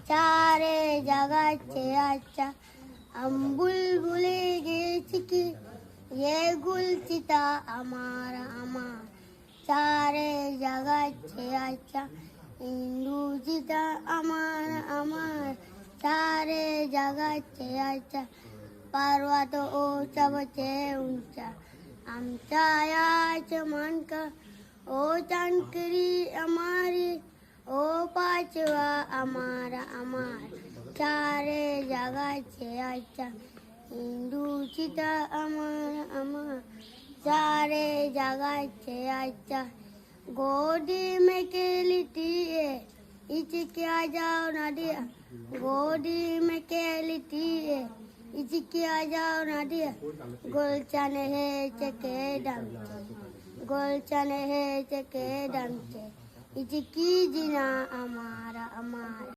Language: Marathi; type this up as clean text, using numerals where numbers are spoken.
चारे जगाचे आजच्या बुलबुले गेची की ये गुलचिता अमार अमार चारे जगाचे आजच्या इंदूचिता अमार अमार चारे जगाचे आजच्या पर्वत ओचवचे उंचा आमच्या याच मनक ओ चांकरी अमारी ओ पाचवा अमारा अमार चारे जगाचे आजच्या हिंदूचिता अमार अमार चारे जगाचे आजच्या गोदी में केली टीए इचकिया जाओ ना दिया गोदी में केली टीए इचकिया जाओ ना दिया गोलचन हे चके डमचे गोलचन हे चके डमचे इचकी जिना अमारा अमार